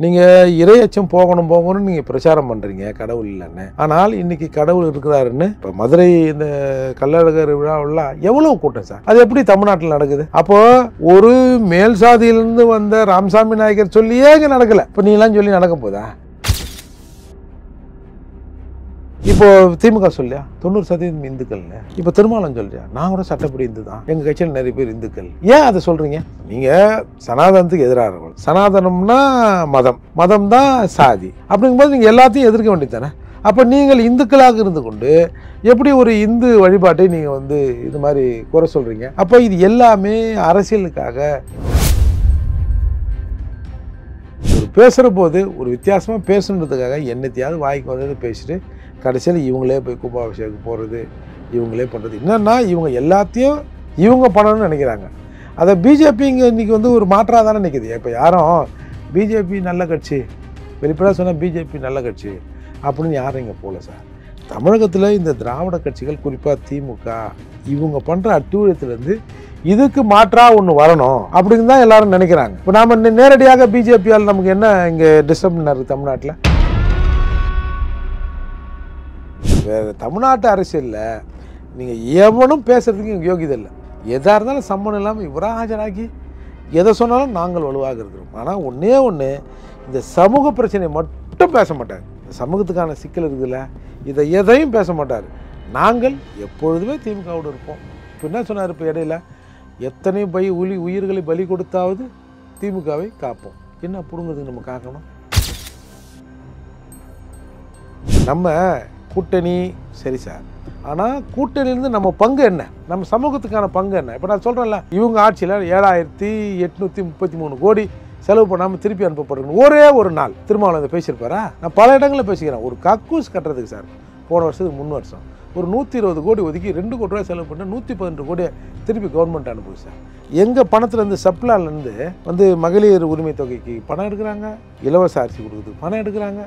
நீங்கள் இறையச்சம் போகணும்னு நீங்கள் பிரச்சாரம் பண்ணுறீங்க கடவுள் இல்லைன்னு. ஆனால் இன்னைக்கு கடவுள் இருக்கிறாருன்னு இப்போ மதுரை இந்த கள்ளழகர் விழாவெல்லாம் எவ்வளோ கூட்டம் சார், அது எப்படி தமிழ்நாட்டில் நடக்குது? அப்போ ஒரு மேல் சாதியிலிருந்து வந்த ராமசாமி நாயக்கர் சொல்லியே இங்கே நடக்கலை, இப்போ நீங்களாம் சொல்லி நடக்க போதா? இப்போ திமுக சொல்லியா 90% இந்துக்கள்னு, இப்போ திருமாவளவன் சொல்லியா நான் கூட சட்டப்படி இந்து தான், எங்க கட்சியில் நிறைய பேர் இந்துக்கள். ஏன் அதை சொல்றீங்க? நீங்க சனாதனத்துக்கு எதிராக இருக்கும். சனாதனம்னா மதம், மதம் தான் சாதி. அப்படிங்கும்போது நீங்க எல்லாத்தையும் எதிர்க்க வேண்டியது தானே. அப்போ நீங்கள் இந்துக்களாக இருந்து கொண்டு எப்படி ஒரு இந்து வழிபாட்டை நீங்கள் இது மாதிரி குறை சொல்றீங்க? அப்போ இது எல்லாமே அரசியலுக்காக. பேசுகிற போது ஒரு வித்தியாசமாக பேசுன்றதுக்காக என்னத்தையாவது வாய்க்கு வந்தது பேசிட்டு கடைசியில் இவங்களே போய் கும்பாபிஷேகம் போகிறது, இவங்களே பண்ணுறது. என்னென்னா இவங்க எல்லாத்தையும் இவங்க பண்ணணும்னு நினைக்கிறாங்க. அதை பிஜேபி இன்றைக்கி ஒரு மாற்றாக தானே நிற்கிது. இப்போ யாரும் பிஜேபி நல்ல கட்சி, வெளிப்படையாக சொன்னால் பிஜேபி நல்ல கட்சி அப்படின்னு யாரும் இங்கே போகல சார். தமிழகத்தில் இந்த திராவிட கட்சிகள் குறிப்பாக திமுக இவங்க பண்ணுற அட்டூழியத்துலேருந்து இதுக்கு மாற்றாக ஒன்று வரணும் அப்படின்னு தான் எல்லாரும் நினைக்கிறாங்க. இப்போ நாம் நேரடியாக பிஜேபியால் நமக்கு என்ன இங்கே டிஸ்டர்ப் இருக்குது தமிழ்நாட்டில்? வேறு தமிழ்நாட்டு அரசியலில் நீங்கள் எவனும் பேசுகிறதுக்கு இங்கே யோகியதை இல்லை. எதாக இருந்தாலும் சம்மந்தம் இல்லாமல் இவராக ஆஜராகி எதை சொன்னாலும் நாங்கள் வலுவாக இருக்கிறோம். ஆனால் ஒன்று இந்த சமூக பிரச்சனையை மட்டும் பேச மாட்டார். இந்த சமூகத்துக்கான சிக்கல் இருக்குதுல்ல, இதை எதையும் பேச மாட்டார். நாங்கள் எப்பொழுதுமே திமுகவோடு இருப்போம். இப்போ என்ன சொன்னார்? இப்போ இடையில எத்தனை உயிர்களை பலி கொடுத்தாவது திமுகவை காப்போம். என்ன பிடுங்கிறதுக்கு நம்ம காக்கணும்? நம்ம கூட்டணி சரி சார், ஆனால் கூட்டணியிலேருந்து நம்ம பங்கு என்ன, நம்ம சமூகத்துக்கான பங்கு என்ன? இப்போ நான் சொல்கிறேன்ல, இவங்க ஆட்சியில் 7,833 கோடி செலவு பண்ணாமல் திருப்பி அனுப்பப்படுறது ஒரே ஒரு நாள். திருமாவளவன் பேசியிருப்பாரா? நான் பல இடங்களில் பேசிக்கிறேன். ஒரு கக்கூஸ் கட்டுறதுக்கு சார் போன வருஷத்துக்கு 3 வருஷம் ஒரு 120 கோடி ஒதுக்கி 2 கோடி ரூபாய் செலவு பண்ண 112 கோடியை திருப்பி கவர்மெண்ட் அனுப்புது சார். எங்கள் பணத்துலேருந்து சப்ளாலேருந்து மகளிர் உரிமை தொகைக்கு பணம் எடுக்கிறாங்க, இலவச அரிசி கொடுக்குறதுக்கு பணம் எடுக்கிறாங்க.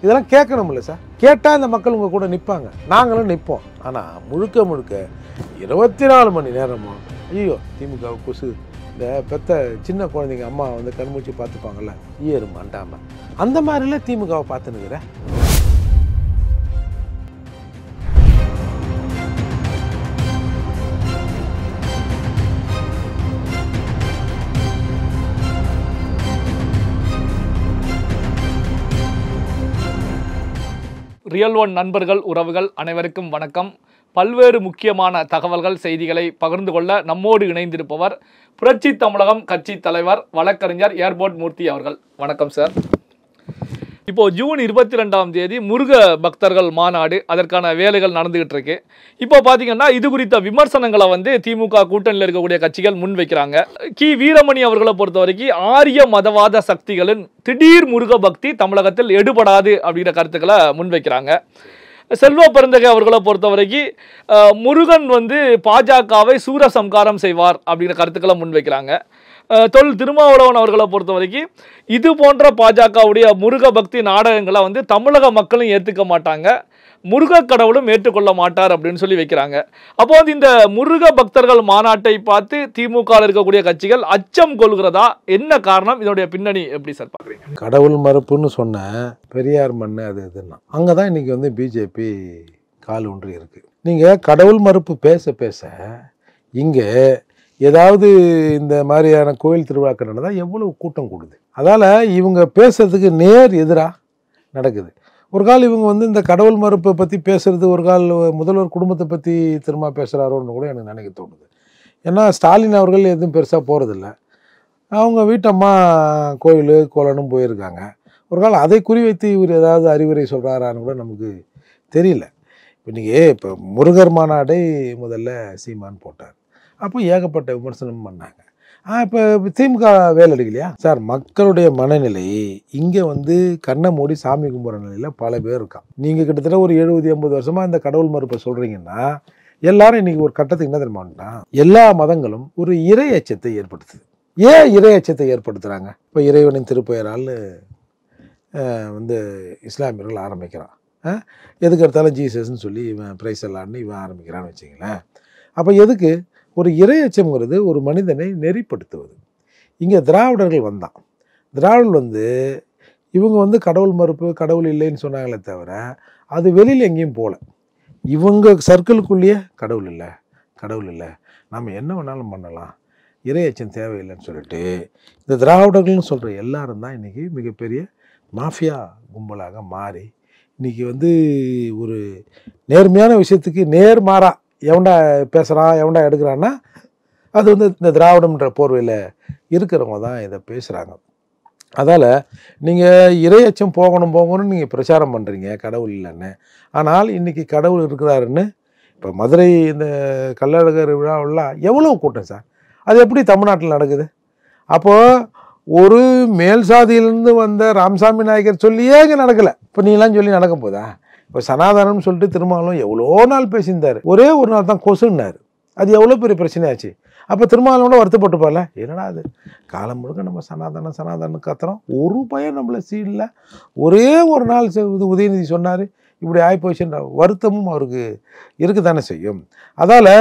இதெல்லாம் கேட்கணும்ல சார். கேட்டால் இந்த மக்கள் உங்கள் கூட நிற்பாங்க, நாங்களும் நிற்போம். ஆனால் முழுக்க 24 மணி நேரமும் ஐயோ திமுக கொசு, இந்த பெத்த சின்ன குழந்தைங்க அம்மா கண்மூச்சி பார்த்துப்பாங்கல்ல, ஈயரு மாண்டாமல் அந்த மாதிரிலாம் திமுகவை பார்த்துன்னுக்கிறேன். ரியல் ஒன் நண்பர்கள், உறவுகள் அனைவருக்கும் வணக்கம். பல்வேறு முக்கியமான தகவல்கள், செய்திகளை பகிர்ந்து கொள்ள நம்மோடு இணைந்திருப்பவர் புரட்சி தமிழகம் கட்சி தலைவர் வழக்கறிஞர் ஏர்போர்ட் மூர்த்தி அவர்கள். வணக்கம் சார். இப்போ ஜூன் 22ஆம் தேதி முருக பக்தர்கள் மாநாடு, அதற்கான வேலைகள் நடந்துகிட்டு இருக்கு. இப்போ பார்த்தீங்கன்னா இது குறித்த விமர்சனங்களை திமுக கூட்டணியில் இருக்கக்கூடிய கட்சிகள் முன்வைக்கிறாங்க. வீரமணி அவர்களை பொறுத்த வரைக்கும் ஆரிய மதவாத சக்திகளின் திடீர் முருக பக்தி தமிழகத்தில் எடுபடாது அப்படிங்கிற கருத்துக்களை முன்வைக்கிறாங்க. செல்வ பெருந்தகை அவர்களை பொறுத்த வரைக்கும் முருகன் பாஜகவை சூரசம்காரம் செய்வார் அப்படிங்கிற கருத்துக்களை முன்வைக்கிறாங்க. திருமாவளவன் அவர்களை பொறுத்த வரைக்கும் இது போன்ற பாஜகவுடைய முருக பக்தி நாடகங்களை தமிழக மக்களும் ஏற்றுக்க மாட்டாங்க, முருக கடவுளும் ஏற்றுக்கொள்ள மாட்டார் அப்படின்னு சொல்லி வைக்கிறாங்க. அப்போ இந்த முருக பக்தர்கள் மாநாட்டை பார்த்து திமுக இருக்கக்கூடிய கட்சிகள் அச்சம் கொள்கிறதா? என்ன காரணம்? இதனுடைய பின்னணி எப்படி சார் பார்க்குறீங்க? கடவுள் மறுப்புன்னு சொன்ன பெரியார் மண்ணு அது இதுன்னா அங்கே தான் இன்னைக்கு பிஜேபி கால் ஒன்று இருக்கு. நீங்கள் கடவுள் மறுப்பு பேச பேச இங்கே ஏதாவது இந்த மாதிரியான கோயில் திருவிழாக்கள் நடந்தால் எவ்வளவு கூட்டம் கூடுது. அதால் இவங்க பேசுறதுக்கு நேர் எதிராக நடக்குது. ஒரு கால் இவங்க இந்த கடவுள் மறுப்பை பற்றி பேசுறது, ஒரு கால் முதல்வர் குடும்பத்தை பற்றி திரும்ப பேசுகிறாரோன்னு கூட எனக்கு நினைக்க தோணுது. ஏன்னா ஸ்டாலின் அவர்கள் எதுவும் பெருசாக போகிறதில்ல, அவங்க வீட்டம்மா கோயில் கோலனும் போயிருக்காங்க. ஒரு கால் அதை குறிவைத்து இவர் ஏதாவது அறிவுரை சொல்கிறாரான்னு கூட நமக்கு தெரியல. இப்போ முருகர் மாநாடை முதல்ல சீமான் போட்டார், அப்போ ஏகப்பட்ட விமர்சனம் பண்ணாங்க. இப்போ திமுக வேலை எடுக்கலையா சார்? மக்களுடைய மனநிலை இங்கே கண்ணை மூடி சாமி கும்பிட்ற நிலையில் பல பேர் இருக்கான். நீங்கள் கிட்டத்தட்ட ஒரு 70-80 வருஷமாக இந்த கடவுள் மறுப்பை சொல்கிறீங்கன்னா எல்லாரும் இன்றைக்கி ஒரு கட்டத்துக்கு என்ன தெரியுமாட்டா, எல்லா மதங்களும் ஒரு இறை அச்சத்தை ஏற்படுத்துது. ஏன் இறை அச்சத்தை ஏற்படுத்துகிறாங்க? இப்போ இறைவனின் திருப்பெயரால் இஸ்லாமியர்கள் ஆரம்பிக்கிறான், எதுக்கு எடுத்தாலும் ஜீசஸ்ன்னு சொல்லி இவன் பிரைஸ் எல்லான்னு இவன் ஆரம்பிக்கிறான்னு வச்சிங்களேன். அப்போ எதுக்கு? ஒரு இறையச்சம்ங்கிறது ஒரு மனிதனை நெறிப்படுத்துவது. இங்கே திராவிடர்கள் வந்தான். திராவிடர்கள் இவங்க வந்து கடவுள் மறுப்பு, கடவுள் இல்லைன்னு சொன்னாங்களே தவிர அது வெளியில் எங்கேயும் போகல. இவங்க சர்க்கிளுக்குள்ளேயே கடவுள் இல்லை, கடவுள் இல்லை, நம்ம என்ன வேணாலும் பண்ணலாம், இறையச்சம் தேவையில்லைன்னு சொல்லிட்டு இந்த திராவிடர்கள்னு சொல்கிற எல்லாரும் தான் இன்றைக்கி மிகப்பெரிய மாஃபியா கும்பலாக மாறி இன்றைக்கி வந்து ஒரு நேர்மையான விஷயத்துக்கு நேர்மாறா எவன்டா பேசுகிறான், எவன்டா எடுக்கிறான்னா அது வந்து இந்த திராவிடம்ன்ற போர்வையில் இருக்கிறவங்க தான் இதை பேசுகிறாங்க. அதால் நீங்கள் இறையச்சம் போகணும்னு நீங்கள் பிரச்சாரம் பண்ணுறீங்க கடவுள் இல்லைன்னு. ஆனால் இன்றைக்கி கடவுள் இருக்கிறாருன்னு இப்போ மதுரை இந்த கள்ளழகர் விழாவெல்லாம் எவ்வளோ கூட்டம் சார், அது எப்படி தமிழ்நாட்டில் நடக்குது? அப்போது ஒரு மேல் சாதியிலேருந்து வந்த ராமசாமி நாயக்கர் சொல்லியே இங்கே நடக்கலை, இப்போ நீலாம் சொல்லி நடக்க போதா? இப்போ சனாதனம்னு சொல்லிட்டு திருமாவளவன் எவ்வளோ நாள் பேசியிருந்தார், ஒரே ஒரு நாள் தான் கொசுன்னார், அது எவ்வளோ பெரிய பிரச்சனையாச்சு. அப்போ திருமாவளவனோட வருத்தப்பட்டுப்பார்ல, என்னடா அது காலம் முழுக்க நம்ம சனாதனம் கத்துறோம், ஒரு பையன் நம்மளை சீடல, ஒரே ஒரு நாள் உதயநிதி சொன்னார் இப்படி ஆகிப்போச்சுன்ற வருத்தமும் அவருக்கு இருக்க தானே செய்யும். அதால்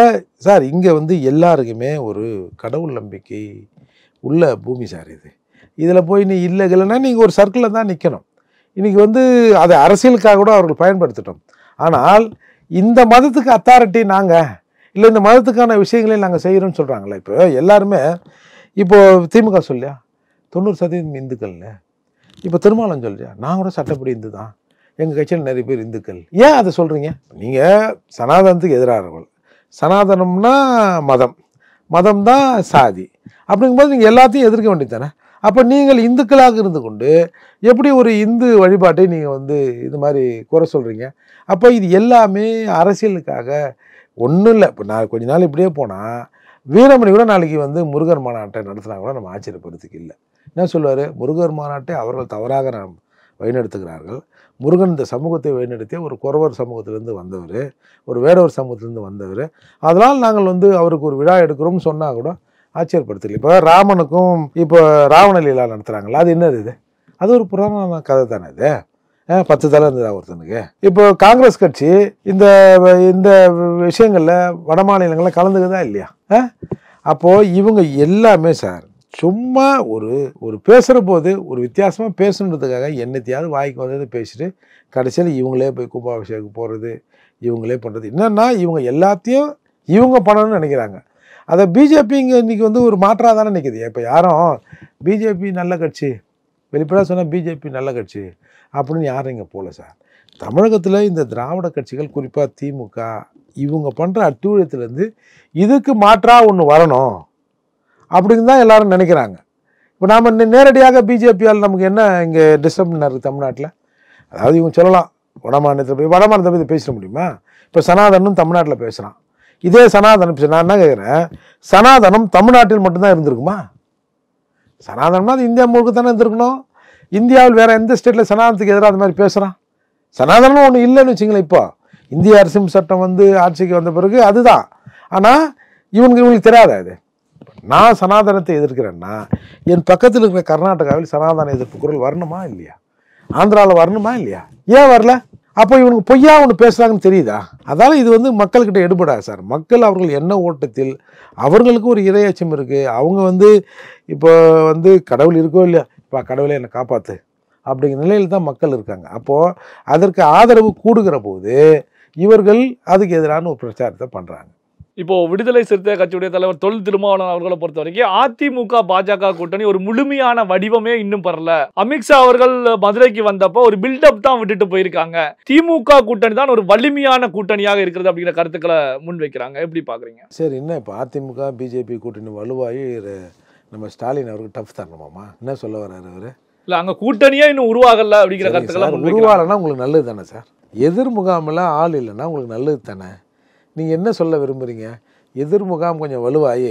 சார் இங்கே வந்து எல்லாருக்குமே ஒரு கடவுள் நம்பிக்கை உள்ள பூமி சார் இது. இதில் போய் நீ இல்லைன்னா நீங்கள் ஒரு சர்க்கிளில் தான் நிற்கணும். இன்றைக்கி வந்து அதை அரசியலுக்காக கூட அவர்கள் பயன்படுத்திட்டோம். ஆனால் இந்த மதத்துக்கு அத்தாரிட்டி நாங்கள் இல்லை, இந்த மதத்துக்கான விஷயங்களையும் நாங்கள் செய்கிறோன்னு சொல்கிறாங்களே. இப்போ எல்லாருமே இப்போது திமுக சொல்லியா 90% இந்துக்கள்னு, இப்போ திருமாவளவன் சொல்லியா நான் கூட சட்டப்படி இந்து தான், எங்கள் கட்சியில் நிறைய பேர் இந்துக்கள். ஏன் அதை சொல்கிறீங்க? நீங்கள் சனாதனத்துக்கு எதிரானவர்கள், சனாதனம்னா மதம் தான் சாதி, அப்படிங்கும்போது நீங்கள் எல்லாத்தையும் எதிர்க்க வேண்டியது தானே. அப்போ நீங்கள் இந்துக்களாக இருந்து கொண்டு எப்படி ஒரு இந்து வழிபாட்டை நீங்கள் வந்து இது மாதிரி குறை சொல்கிறீங்க? அப்போ இது எல்லாமே அரசியலுக்காக ஒன்றும் இல்லை. இப்போ நான் கொஞ்ச நாள் இப்படியே போனால் வீரமணி கூட நாளைக்கு வந்து முருகர் மாநாட்டை நடத்தினா கூட நம்ம ஆச்சரியப்படுறதுக்கு இல்லை. என்ன சொல்லுவார்? முருகர் மாநாட்டை அவர்கள் தவறாக வழிநடத்துகிறார்கள். முருகன் இந்த சமூகத்தை வழிநடத்திய ஒரு குறவர் சமூகத்திலேருந்து வந்தவர், ஒரு வேடவர் சமூகத்திலேருந்து வந்தவர், அதனால் நாங்கள் வந்து அவருக்கு ஒரு விழா எடுக்கிறோம்னு சொன்னால் கூட ஆச்சரியப்படுத்தல. இப்போ ராமனுக்கும் இப்போ ராவண லீலா நடத்துகிறாங்களா, அது என்னது இது? அது ஒரு புராண கதை தானே இது. 10 தலை இருந்ததா ஒருத்தனுக்கு? இப்போ காங்கிரஸ் கட்சி இந்த இந்த விஷயங்களில் வட மாநிலங்களில் கலந்துக்குதா இல்லையா? அப்போது இவங்க எல்லாமே சார் சும்மா ஒரு பேசுகிற போது ஒரு வித்தியாசமாக பேசுன்றதுக்காக என்னத்தையாவது வாய்க்கு வந்தது பேசிட்டு கடைசியில் இவங்களே போய் கும்பாபிஷேகம் போகிறது, இவங்களே பண்ணுறது. என்னென்னா இவங்க எல்லாத்தையும் இவங்க பண்ணணும்னு நினைக்கிறாங்க. அதை பிஜேபி இன்றைக்கி வந்து ஒரு மாற்றாக தானே நிற்கிது. இப்போ யாரும் பிஜேபி நல்ல கட்சி, வெளிப்படையாக சொன்னால் பிஜேபி நல்ல கட்சி அப்படின்னு யாரும் இங்கே போகல சார். தமிழகத்தில் இந்த திராவிட கட்சிகள் குறிப்பாக திமுக இவங்க பண்ணுற அட்டூழியத்துலேருந்து இதுக்கு மாற்றாக ஒன்று வரணும் அப்படின்னு தான் எல்லாரும் நினைக்கிறாங்க. இப்போ நாம் நேரடியாக பிஜேபியால் நமக்கு என்ன இங்கே டிஸ்டர்ப் இருக்குது தமிழ்நாட்டில்? அதாவது இவங்க சொல்லலாம் வடமாநிலத்தில் போய் பேசிட முடியுமா? இப்போ சனாதனம் தமிழ்நாட்டில் பேசுகிறான், இதே சனாதனம் நான் என்ன கேட்குறேன், சனாதனம் தமிழ்நாட்டில் மட்டும்தான் இருந்திருக்குமா? சனாதனம்னா அது இந்தியா முழுக்க தானே இருந்திருக்கணும். இந்தியாவில் வேறு எந்த ஸ்டேட்டில் சனாதனத்துக்கு எதிராக அது மாதிரி பேசுகிறான்? சனாதனம் ஒன்று இல்லைன்னு வச்சுங்களேன். இப்போ இந்திய அரசியல் சட்டம் வந்து ஆட்சிக்கு வந்த பிறகு அதுதான். ஆனால் இவங்களுக்கு தெரியாதா இது? நான் சனாதனத்தை எதிர்க்கிறேன்னா என் பக்கத்தில் இருக்கிற கர்நாடகாவில் சனாதன எதிர்ப்பு குரல் வரணுமா இல்லையா? ஆந்திராவில் வரணுமா இல்லையா? ஏன் வரல? அப்போ இவனுக்கு பொய்யா ஒன்று பேசுகிறாங்கன்னு தெரியுதா? அதால் இது வந்து மக்கள்கிட்ட எடுபடாது சார். மக்கள் அவர்கள் என்ன ஓட்டத்தில் அவர்களுக்கு ஒரு இறையச்சம் இருக்குது. அவங்க வந்து இப்போ வந்து கடவுள் இருக்கோ இல்லையா, இப்போ கடவுளை என்னை காப்பாற்று அப்படிங்கிற நிலையில் தான் மக்கள் இருக்காங்க. அப்போது அதற்கு ஆதரவு கூடுகிற போது இவர்கள் அதுக்கு எதிரான ஒரு பிரச்சாரத்தை பண்ணுறாங்க. இப்போ விடுதலை சிறுத்தை கட்சியுடைய தலைவர் தொல் திருமாவளவன் அவர்களை பொறுத்த வரைக்கும் அதிமுக பாஜக கூட்டணி ஒரு முழுமையான வடிவமே இன்னும் பெறல. அமித்ஷா அவர்கள் மதுரைக்கு வந்தப்போ ஒரு பில்டப் தான் விட்டுட்டு போயிருக்காங்க. திமுக கூட்டணி தான் ஒரு வலிமையான கூட்டணியாக இருக்கிறது அப்படிங்கிற கருத்துக்களை முன்வைக்கிறாங்க. எப்படி பாக்குறீங்க? சரி, என்ன இப்போ அதிமுக பிஜேபி கூட்டணி வலுவாகி நம்ம ஸ்டாலின் அவருக்கு டஃப் தரணுமாமா? என்ன சொல்ல வர்றாரு அவரு? இல்ல அங்க கூட்டணியே இன்னும் உருவாகல அப்படிங்கிற கருத்துக்களை உருவாகலன்னா உங்களுக்கு நல்லது தானே சார். எதிர் முகாமில் ஆள் இல்லைன்னா உங்களுக்கு நல்லது தானே. நீங்கள் என்ன சொல்ல விரும்புகிறீங்க? எதிர் முகாம் கொஞ்சம் வலுவாகி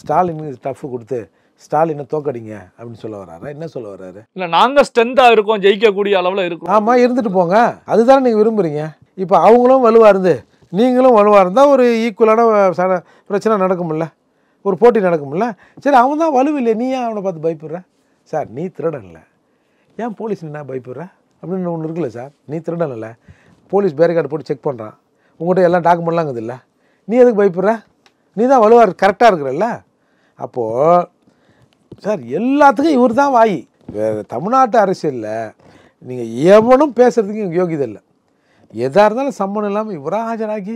ஸ்டாலினுக்கு டஃப் கொடுத்து ஸ்டாலினை தோக்கடிங்க அப்படின்னு சொல்ல வர்றாரா? என்ன சொல்ல வர்றாரு? இல்லை நாங்கள் ஸ்ட்ரென்த்தாக இருக்கோம், ஜெயிக்கக்கூடிய அளவில் இருக்கும். ஆமாம், இருந்துட்டு போங்க, அதுதானே நீங்கள் விரும்புகிறீங்க. இப்போ அவங்களும் வலுவாக இருந்து நீங்களும் வலுவாக இருந்தால் ஒரு ஈக்குவலான பிரச்சனை நடக்கும்ல, ஒரு போட்டி நடக்கும்ல. சரி, அவன் தான் வலுவில்லை, நீ ஏன் அவனை பார்த்து பயப்படுற? சார், நீ திருடனில்ல, ஏன் போலீஸ் என்ன பயப்படுற அப்படின்னு ஒன்று இருக்குல்ல சார். நீ திருடனில்ல, போலீஸ் பேரிகார்டு போட்டு செக் பண்ணுறான், உங்கள்கிட்ட எல்லாம் டாக்குமெண்ட்லாம் இருக்குது இல்லை, நீ எதுக்கு பயப்படுற? நீ தான் வலுவாக கரெக்டாக இருக்கிறல்ல. அப்போது சார் எல்லாத்துக்கும் இவர் தான் வாய். வேறு தமிழ்நாட்டு அரசியலில் நீங்கள் எவனும் பேசுகிறதுக்கு இங்கே யோகியதை இல்லை. எதாக இருந்தாலும் சம்மந்தம் இல்லாமல் இவராக ஆஜராகி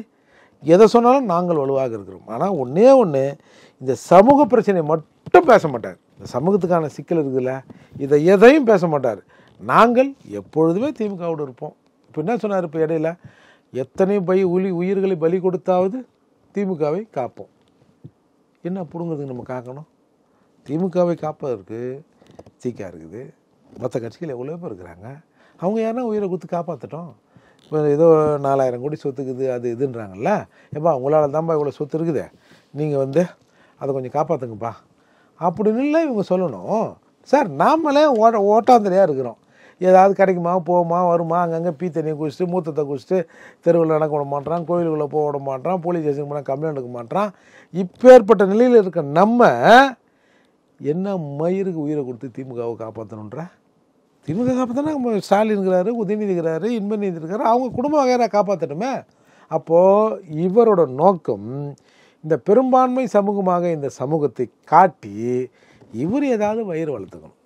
எதை சொன்னாலும் நாங்கள் வலுவாக இருக்கிறோம். ஆனால் ஒன்றே ஒன்று, இந்த சமூக பிரச்சனை மட்டும் பேச மாட்டார். இந்த சமூகத்துக்கான சிக்கல் இருக்குதுல்ல, இதை எதையும் பேச மாட்டார். நாங்கள் எப்பொழுதுமே திமுகவோடு இருப்போம். இப்போ என்ன சொன்னார் இப்போ இடையில, எத்தனை உயிர்களை பலி கொடுத்தாவது திமுகவை காப்போம். என்ன பிடுங்கிறதுக்கு நம்ம காக்கணும்? திமுகவை காப்பதற்கு திக இருக்குது, மற்ற கட்சிகள் எவ்வளோ பேர் இருக்கிறாங்க. அவங்க யாருன்னா உயிரை கொடுத்து காப்பாற்றட்டும். இப்போ ஏதோ 4000 கோடி சொத்துக்குது அது இதுன்றாங்கல்ல, எப்பா உங்களால் தான்ப்பா இவ்வளோ சொத்து இருக்குது, நீங்கள் வந்து அதை கொஞ்சம் காப்பாற்றுங்கப்பா அப்படின்னு இல்லை இவங்க சொல்லணும். சார் நாமளே ஓட்டாந்தரையாக இருக்கிறோம். ஏதாவது கிடைக்குமா போகுமா வருமா, அங்கங்கே பீ தண்ணியை குடிச்சிட்டு மூத்தத்தை குடிச்சிட்டு தெருவில் நடக்க விட மாட்டான், கோயிலுக்குள்ளே போக விட மாட்டான், போலீஸ் ஸ்டேஷன் போனால் கம்ப்ளைண்ட் எடுக்க மாட்டான். இப்பேற்பட்ட நிலையில் இருக்க நம்ம என்ன மயிருக்கு உயிரை கொடுத்து திமுகவை காப்பாற்றணுன்ற? திமுக காப்பாற்றினா நம்ம ஸ்டாலின் இருக்கிறாரு, உதயநிதி இருக்கிறாரு, இன்பநிதி இருக்கிறாரு, அவங்க குடும்ப வகையாக காப்பாற்றணுமே. அப்போது இவரோட நோக்கம் இந்த பெரும்பான்மை சமூகமாக இந்த சமூகத்தை காட்டி இவர் ஏதாவது வயிறு வளர்த்துக்கணும்.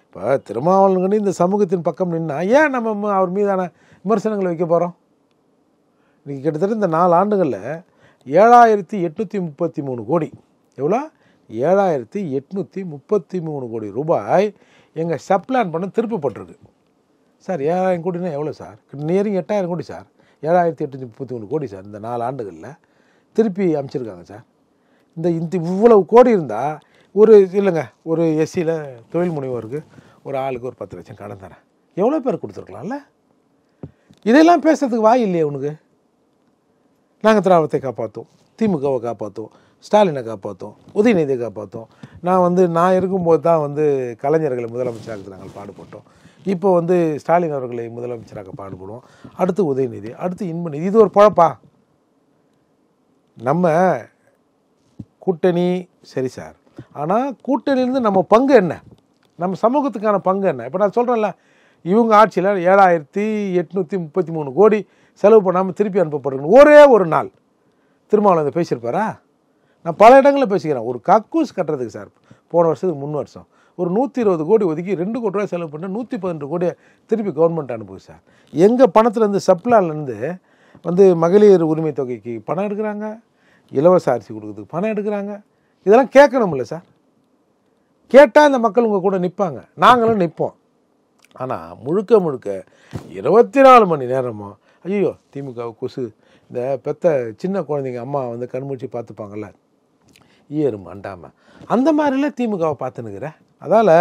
இப்போ திருமாவளவன் இந்த சமூகத்தின் பக்கம் நின்னா ஏன் நம்ம அவர் மீதான விமர்சனங்களை வைக்க போகிறோம்? இன்றைக்கி கிட்டத்தட்ட இந்த 4 ஆண்டுகளில் 7833 கோடி, எவ்வளோ 7833 கோடி ரூபாய் எங்கள் சப்ளான் பண்ண திருப்பப்பட்டிருக்கு. சார் 7000 கோடினா எவ்வளோ சார்? நியரிங் 8000 கோடி சார். 7833 கோடி சார் இந்த 4 ஆண்டுகளில் திருப்பி அமைச்சிருக்காங்க சார். இந்த இவ்வளவு கோடி இருந்தால் ஒரு இல்லைங்க, ஒரு எஸ்சியில் தொழில் முனைவோருக்கு ஒரு ஆளுக்கு ஒரு 10 லட்சம் கடன் தரேன், எவ்வளோ பேர் கொடுத்துருக்கலாம்ல? இதெல்லாம் பேசுறதுக்கு வாய் இல்லையே உனக்கு? நாங்கள் திராவிடத்தை காப்பாற்றுவோம், திமுகவை காப்பாற்றுவோம், ஸ்டாலினை காப்பாற்றுவோம், உதயநிதியை காப்பாற்றுவோம். நான் இருக்கும்போது தான் கலைஞர்களை முதலமைச்சராக நாங்கள் பாடுபட்டோம். இப்போ ஸ்டாலின் அவர்களை முதலமைச்சராக பாடுபடுவோம். அடுத்து உதயநிதி, அடுத்து இன்பநிதி. இது ஒரு பழப்பா? நம்ம கூட்டணி சரி சார், ஆனால் கூட்டணியிலேருந்து நம்ம பங்கு என்ன, நம்ம சமூகத்துக்கான பங்கு என்ன? இப்போ நான் சொல்கிறேன்ல, இவங்க ஆட்சியில் 7833 கோடி செலவு பண்ணாமல் திருப்பி அனுப்பப்படுறேன். ஒரே ஒரு நாள் திருமாவளவன் பேசியிருப்பாரா? நான் பல இடங்களில் பேசிக்கிறேன். ஒரு கக்கூஸ் கட்டுறதுக்கு சார் போன வருஷத்துக்கு 3 வருஷம் ஒரு 120 கோடி ஒதுக்கி 2 கோடி ரூபாய் செலவு பண்ண 112 கோடியை திருப்பி கவர்மெண்ட் அனுப்புது சார். எங்கள் பணத்துலேருந்து சப்ளான்லேருந்து மகளிர் உரிமை தொகைக்கு பணம் எடுக்கிறாங்க, இலவச அரிசி கொடுக்குறதுக்கு பணம் எடுக்கிறாங்க. இதெல்லாம் கேட்கணும்ல சார்? கேட்டால் இந்த மக்கள் உங்கள் கூட நிற்பாங்க, நாங்களும் நிற்போம். ஆனால் முழுக்க 24 மணி நேரமும் ஐயோ திமுக கொசு, இந்த பெத்த சின்ன குழந்தைங்க அம்மா கண்மூச்சி பார்த்துப்பாங்கள்ல, ஈயரும் அண்டாமல், அந்த மாதிரிலாம் திமுகவை பார்த்துனுக்கிற. அதால்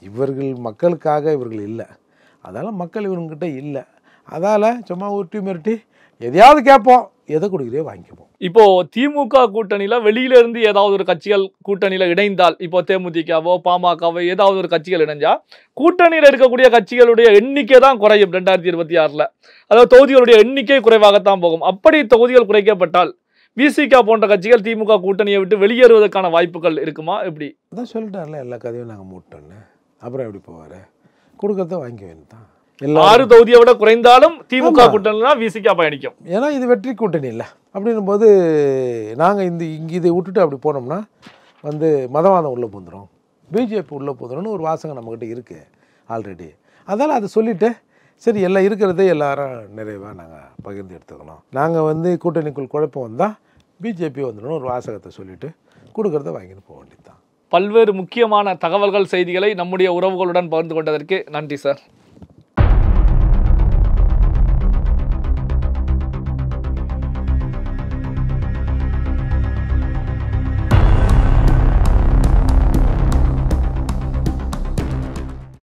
இவர்கள் மக்களுக்காக இவர்கள் இல்லை, அதால் மக்கள் இவங்ககிட்ட இல்லை. அதால் சும்மா உருட்டி மிரட்டி எதையாவது கேட்போம், எதை கொடுக்குறே வாங்கிப்போம். இப்போ திமுக கூட்டணியில வெளியில இருந்து ஏதாவது ஒரு கட்சிகள் கூட்டணியில இணைந்தால், இப்போ தேமுதிகவோ பாமகவோ ஏதாவது ஒரு கட்சிகள் இணைஞ்சா கூட்டணியில இருக்கக்கூடிய கட்சிகளுடைய எண்ணிக்கை தான் குறையும் 2026. அதாவது தொகுதிகளுடைய எண்ணிக்கை குறைவாகத்தான் போகும். அப்படி தொகுதிகள் குறைக்கப்பட்டால் விசிக போன்ற கட்சிகள் திமுக கூட்டணியை விட்டு வெளியேறுவதற்கான வாய்ப்புகள் இருக்குமா? எப்படி? அதான் சொல்லிட்டார்ல, எல்லா கதையும் நாங்கள் மூட்டோன்னு. அப்புறம் எப்படி போவார்? கொடுக்கறத வாங்கி வேணுதான். 6 தொகுதியை விட குறைந்தாலும் திமுக கூட்டணி விசிக பயணிக்கும். ஏன்னா இது வெற்றி கூட்டணி இல்லை. அப்படின்னும் போது நாங்கள் இதை விட்டுட்டு அப்படி போனோம்னா மதவாதம் உள்ளே பூந்துடும், பிஜேபி உள்ளே பூந்துடும்னு ஒரு வாசகம் நம்மக்கிட்ட இருக்குது ஆல்ரெடி. அதனால் அதை சொல்லிவிட்டு சரி எல்லாம் இருக்கிறதே எல்லாரும் நிறைவாக நாங்கள் பகிர்ந்து எடுத்துக்கணும், நாங்கள் கூட்டணிக்குள் குழப்பம் வந்தால் பிஜேபி வந்துடணும் ஒரு வாசகத்தை சொல்லிவிட்டு கொடுக்கறத வாங்கிட்டு போக வேண்டியது தான். பல்வேறு முக்கியமான தகவல்கள் செய்திகளை நம்முடைய உறவுகளுடன் பகிர்ந்து கொண்டதற்கு நன்றி சார்.